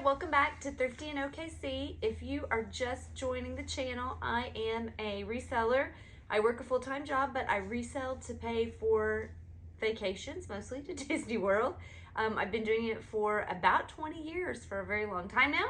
welcome back to Thrifty in OKC. If you are just joining the channel, I am a reseller. I work a full-time job, but I resell to pay for vacations, mostly to Disney World. I've been doing it for about 20 years, for a very long time now.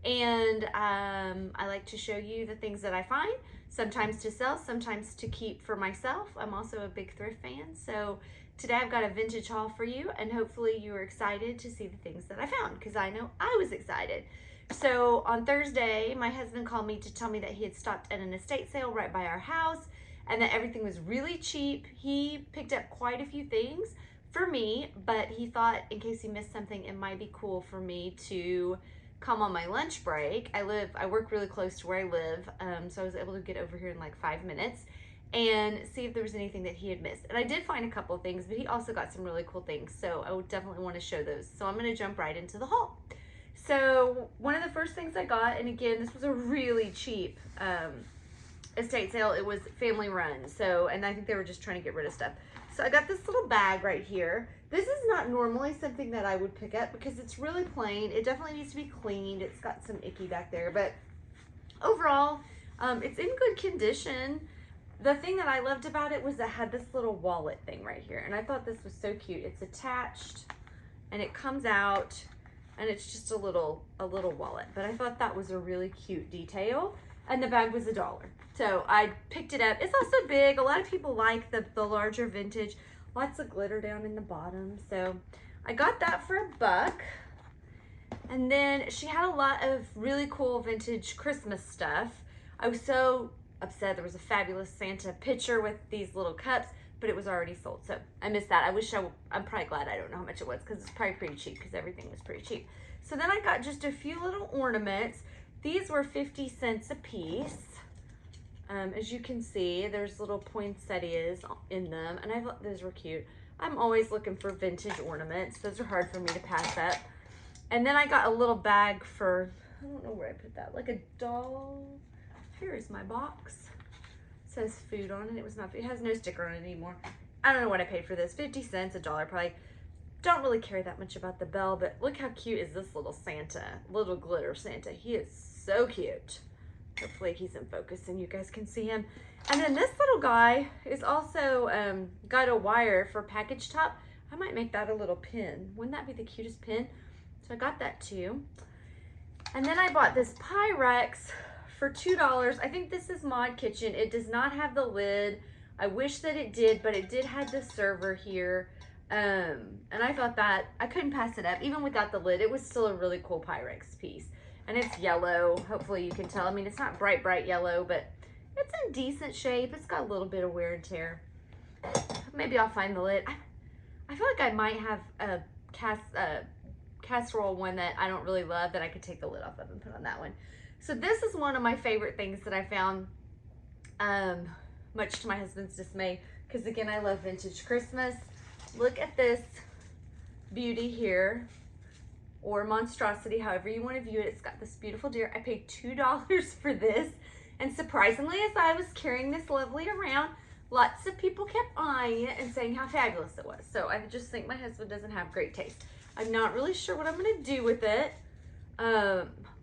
And I like to show you the things that I find, sometimes to sell, sometimes to keep for myself. I'm also a big thrift fan, so today I've got a vintage haul for you, and hopefully you are excited to see the things that I found, because I know I was excited. So on Thursday, my husband called me to tell me that he had stopped at an estate sale right by our house and that everything was really cheap. He picked up quite a few things for me, but he thought in case he missed something, it might be cool for me to come on my lunch break. I work really close to where I live, so I was able to get over here in like 5 minutes and see if there was anything that he had missed. And I did find a couple of things, but he also got some really cool things, so I would definitely want to show those. So I'm going to jump right into the haul. So one of the first things I got, and again, this was a really cheap estate sale. It was family run, so, and I think they were just trying to get rid of stuff. So I got this little bag right here. This is not normally something that I would pick up because it's really plain. It definitely needs to be cleaned. It's got some icky back there, but overall, it's in good condition. The thing that I loved about it was it had this little wallet thing right here, and I thought this was so cute. It's attached, and it comes out, and it's just a little wallet. But I thought that was a really cute detail, and the bag was $1. So I picked it up. It's also big. A lot of people like the larger vintage. Lots of glitter down in the bottom. So I got that for $1. And then she had a lot of really cool vintage Christmas stuff. I was so upset. There was a fabulous Santa picture with these little cups, but it was already sold, so I missed that. I'm probably glad I don't know how much it was, because it's probably pretty cheap, because everything was pretty cheap. So then I got just a few little ornaments. These were 50 cents a piece. As you can see, there's little poinsettias in them, and I thought those were cute. I'm always looking for vintage ornaments. Those are hard for me to pass up. And then I got a little bag for, I don't know where I put that, like a doll. Here is my box. It says food on it. It has no sticker on it anymore. I don't know what I paid for this. 50 cents, $1 probably. Don't really care that much about the bell, but look how cute is this little Santa, little glitter Santa. He is so cute. Hopefully he's in focus and you guys can see him. And then this little guy is also got a wire for package top. I might make that a little pin. Wouldn't that be the cutest pin? So I got that too. And then I bought this Pyrex for $2. I think this is Mod Kitchen. It does not have the lid. I wish that it did, but it did have the server here. And I thought that I couldn't pass it up. Even without the lid, it was still a really cool Pyrex piece. And it's yellow. Hopefully you can tell. I mean, it's not bright yellow, but it's in decent shape. It's got a little bit of wear and tear. Maybe I'll find the lid. I feel like I might have a casserole one that I don't really love that I could take the lid off of and put on that one. So this is one of my favorite things that I found, much to my husband's dismay, because again, I love vintage Christmas. Look at this beauty here, or monstrosity, however you want to view it. It's got this beautiful deer. I paid $2 for this, and surprisingly, as I was carrying this lovely around, lots of people kept eyeing it and saying how fabulous it was. So I just think my husband doesn't have great taste. I'm not really sure what I'm going to do with it.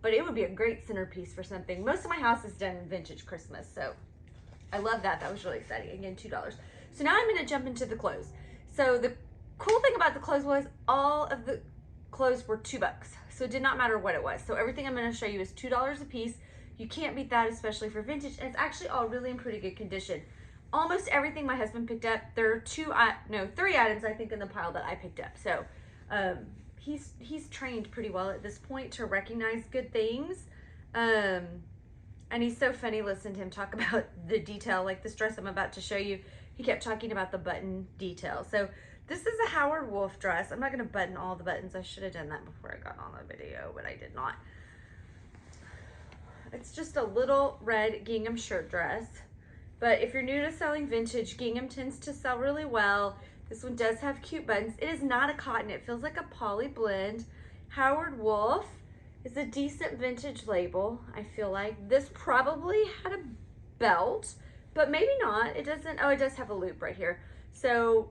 But it would be a great centerpiece for something. Most of my house is done in vintage Christmas, so I love that. That was really exciting. Again, $2. So now I'm going to jump into the clothes. So the cool thing about the clothes was all of the clothes were $2. So it did not matter what it was. So everything I'm going to show you is $2 a piece. You can't beat that, especially for vintage. And it's actually all really in pretty good condition. Almost everything my husband picked up. There are 3 items I think in the pile that I picked up. So he's trained pretty well at this point to recognize good things. And he's so funny. Listen to him talk about the detail, like this dress I'm about to show you. He kept talking about the button detail. So this is a Howard Wolf dress. I'm not going to button all the buttons. I should have done that before I got on the video, but I did not. It's just a little red gingham shirt dress. But if you're new to selling vintage, gingham tends to sell really well. This one does have cute buttons. It is not a cotton. It feels like a poly blend. Howard Wolf is a decent vintage label, I feel like. This probably had a belt, but maybe not. It doesn't. Oh, it does have a loop right here. So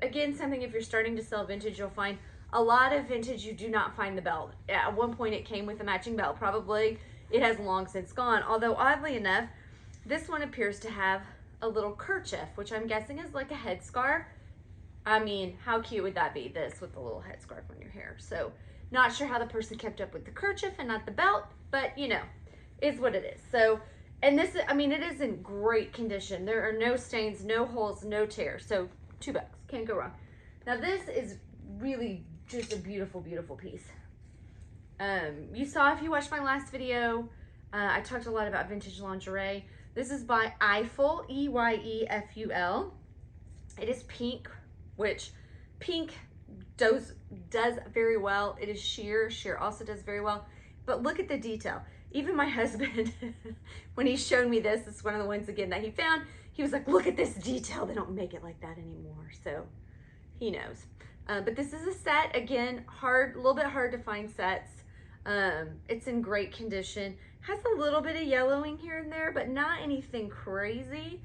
again, something if you're starting to sell vintage, you'll find A lot of vintage, you do not find the belt. At one point it came with a matching belt. Probably it has long since gone. Although oddly enough, this one appears to have a little kerchief, which I'm guessing is like a headscarf. I mean, how cute would that be? This with the little headscarf on your hair. So not sure how the person kept up with the kerchief and not the belt, but you know, is what it is. So, and this, I mean, it is in great condition. There are no stains, no holes, no tears. So $2, can't go wrong. Now this is really just a beautiful, beautiful piece. You saw, if you watched my last video, I talked a lot about vintage lingerie. This is by Eyeful, E-Y-E-F-U-L. It is pink, which pink does very well. It is sheer. Sheer also does very well. But look at the detail. Even my husband, when he showed me this, it's one of the ones again that he found, he was like, look at this detail. They don't make it like that anymore. So he knows. But this is a set, again, a little bit hard to find sets. It's in great condition. Has a little bit of yellowing here and there, but not anything crazy.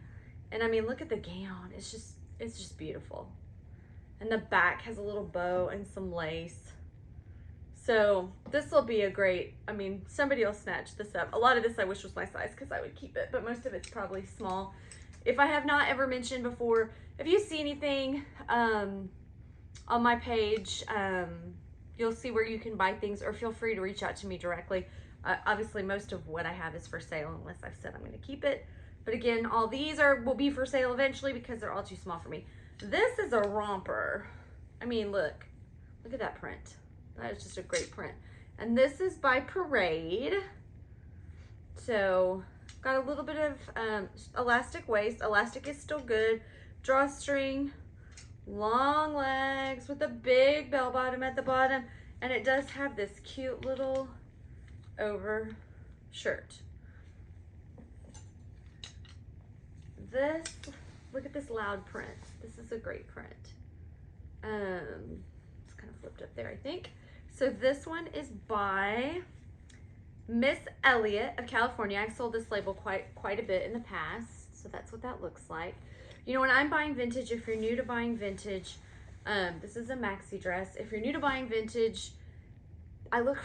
And I mean, look at the gown. It's just beautiful. And the back has a little bow and some lace. So this will be a great, I mean, somebody will snatch this up. A lot of this I wish was my size because I would keep it, but most of it's probably small. If I have not ever mentioned before, if you see anything on my page, you'll see where you can buy things, or feel free to reach out to me directly. Obviously, most of what I have is for sale unless I've said I'm going to keep it. But again, all these will be for sale eventually because they're all too small for me. This is a romper. I mean, look at that print. That is just a great print. And this is by Parade. So got a little bit of elastic waist. Elastic is still good. Drawstring, long legs with a big bell bottom at the bottom. And it does have this cute little over shirt. This, look at this loud print. This is a great print. It's kind of flipped up there, I think. So this one is by Miss Elliott of California. I've sold this label quite a bit in the past, so that's what that looks like. You know, when I'm buying vintage, if you're new to buying vintage, this is a maxi dress. If you're new to buying vintage, I look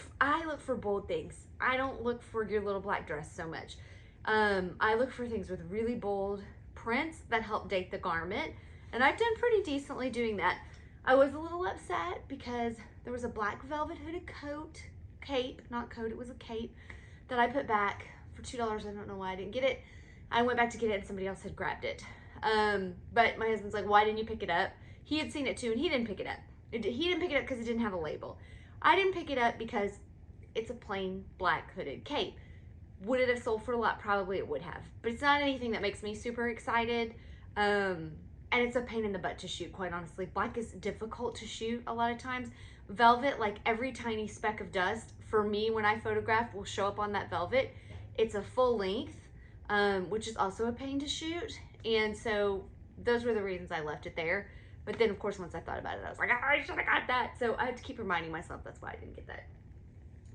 for bold things. I don't look for your little black dress so much. I look for things with really bold prints that help date the garment, and I've done pretty decently doing that. I was a little upset because there was a black velvet hooded cape, not coat, it was a cape, that I put back for $2. I don't know why I didn't get it. I went back to get it and somebody else had grabbed it. But my husband's like, why didn't you pick it up? He had seen it too and he didn't pick it up. He didn't pick it up because it didn't have a label. I didn't pick it up because it's a plain black hooded cape. Would it have sold for a lot? Probably it would have. But it's not anything that makes me super excited. And it's a pain in the butt to shoot, quite honestly. Black is difficult to shoot a lot of times. Velvet, like every tiny speck of dust, for me when I photograph, will show up on that velvet. It's a full length, which is also a pain to shoot. And so those were the reasons I left it there. But then of course, once I thought about it, I was like, I should have got that. So I had to keep reminding myself that's why I didn't get that.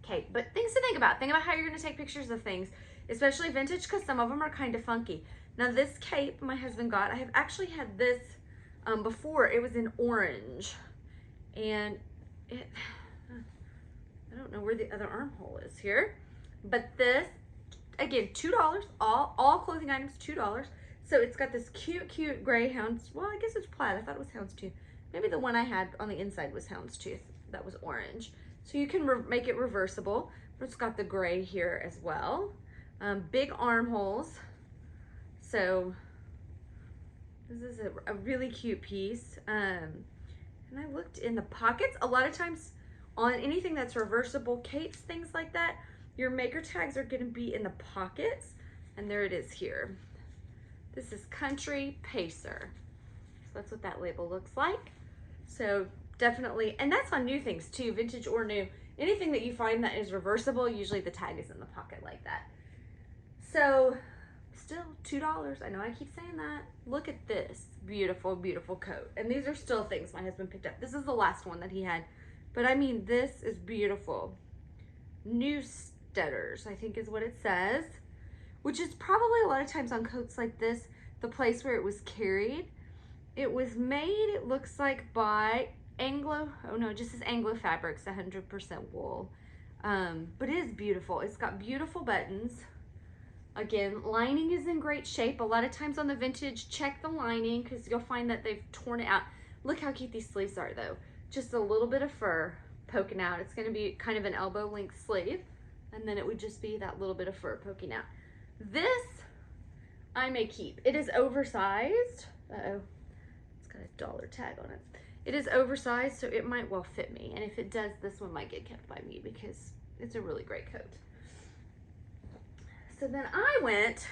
Okay, but things to think about. Think about how you're gonna take pictures of things, especially vintage, because some of them are kind of funky. Now this cape my husband got, I have actually had this before. It was in orange, and I don't know where the other armhole is here, but this, again, $2, all clothing items, $2. So it's got this cute gray houndstooth. Well, I guess it's plaid. I thought it was houndstooth. Maybe the one I had on the inside was houndstooth. That was orange. So you can make it reversible, but it's got the gray here as well. Big armholes. So this is a really cute piece. And I looked in the pockets. A lot of times on anything that's reversible, capes, things like that, your maker tags are gonna be in the pockets. And there it is here. This is Country Pacer. So that's what that label looks like. So definitely, and that's on new things too, vintage or new. Anything that you find that is reversible, usually the tag is in the pocket like that. So still $2. I know I keep saying that. Look at this beautiful, beautiful coat. And these are still things my husband picked up. This is the last one that he had. But I mean, this is beautiful. New Steaders, I think is what it says. Which is probably a lot of times on coats like this, the place where it was carried. It was made, it looks like, by Anglo, oh no, it just says Anglo Fabrics, 100% wool. But it is beautiful. It's got beautiful buttons. Again, lining is in great shape. A lot of times on the vintage, check the lining because you'll find that they've torn it out. Look how cute these sleeves are though. Just a little bit of fur poking out. It's gonna be kind of an elbow length sleeve, and then it would just be that little bit of fur poking out. This I may keep. It is oversized. Uh-oh, it's got a dollar tag on it. It is oversized, so it might well fit me. And if it does, this one might get kept by me because it's a really great coat. So then I went,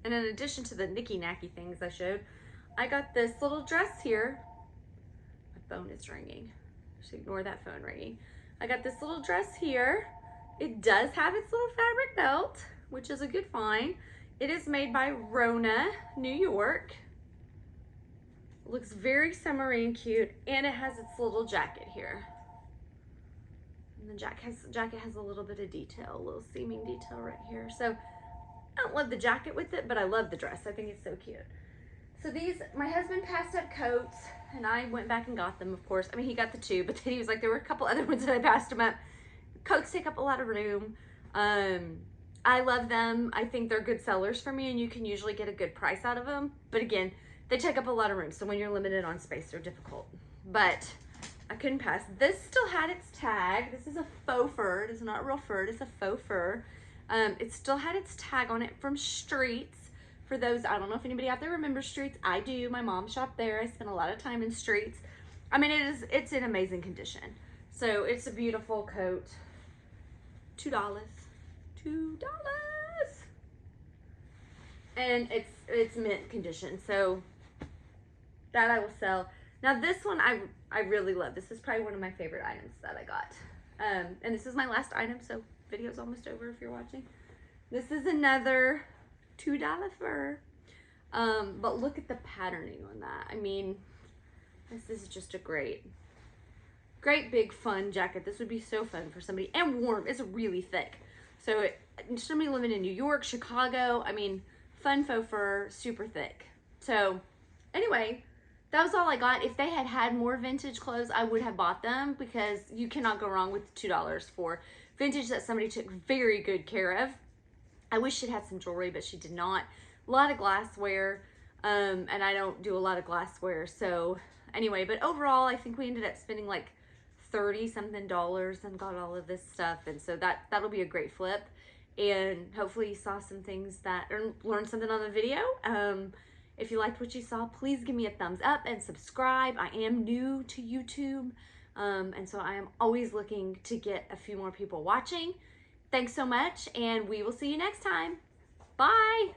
and in addition to the knicky-knacky things I showed, I got this little dress here. My phone is ringing, so ignore that phone ringing. I got this little dress here. It does have its little fabric belt, which is a good find. It is made by Rona, New York. It looks very summery and cute, and it has its little jacket here. And the jacket has a little bit of detail, a little seaming detail right here. So I don't love the jacket with it, but I love the dress. I think it's so cute. So these, my husband passed up coats, and I went back and got them, of course. I mean, he got the two, but then he was like, there were a couple other ones that I passed him up. Coats take up a lot of room. I love them. I think they're good sellers for me, and you can usually get a good price out of them. But again, they take up a lot of room, so when you're limited on space, they're difficult. But I couldn't pass. This still had its tag. This is a faux fur. It is not real fur. It is a faux fur. It still had its tag on it from Streets. For those, I don't know if anybody out there remembers Streets. I do. My mom shopped there. I spent a lot of time in Streets. I mean, it's in amazing condition. So it's a beautiful coat. $2. $2. And it's mint condition. So that I will sell. Now this one I really love. This is probably one of my favorite items that I got. And this is my last item, so video's almost over if you're watching. This is another $2 fur. But look at the patterning on that. I mean, this is just a great big fun jacket. This would be so fun for somebody, and warm. It's really thick. So somebody living in New York, Chicago, I mean, fun faux fur, super thick. So anyway, that was all I got. If they had had more vintage clothes, I would have bought them because you cannot go wrong with $2 for vintage that somebody took very good care of. I wish she'd had some jewelry, but she did not. A lot of glassware, and I don't do a lot of glassware. So anyway, but overall, I think we ended up spending like $30-something and got all of this stuff. And so that'll be a great flip. And hopefully you saw some things that, or learned something on the video. If you liked what you saw, please give me a thumbs up and subscribe. I am new to YouTube, and so I am always looking to get a few more people watching. Thanks so much, and we will see you next time. Bye.